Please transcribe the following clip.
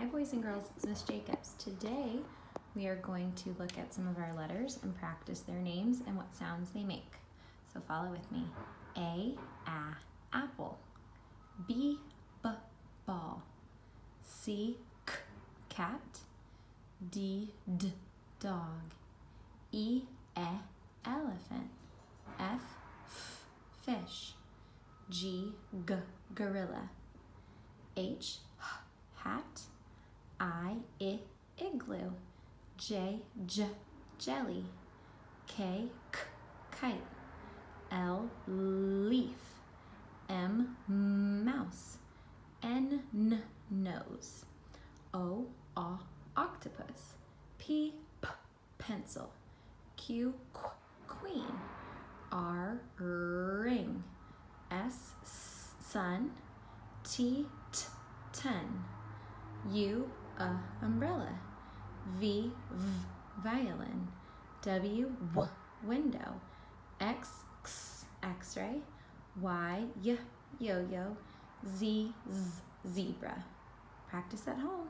Hi boys and girls, it's Miss Jacobs. Today we are going to look at some of our letters and practice their names and what sounds they make. So follow with me. A, apple. B, ball. C, cat. D, dog. E, elephant. F, fish. G, gorilla. H, hat. I, igloo. J, jelly. K, kite. L, leaf. M, mouse. N, nose. O, octopus. P, pencil. Q, queen. R, ring. S, sun. T, 10. U, umbrella. V, violin. W, window. X, x-ray. Y, yo-yo. Z, zebra. Practice at home.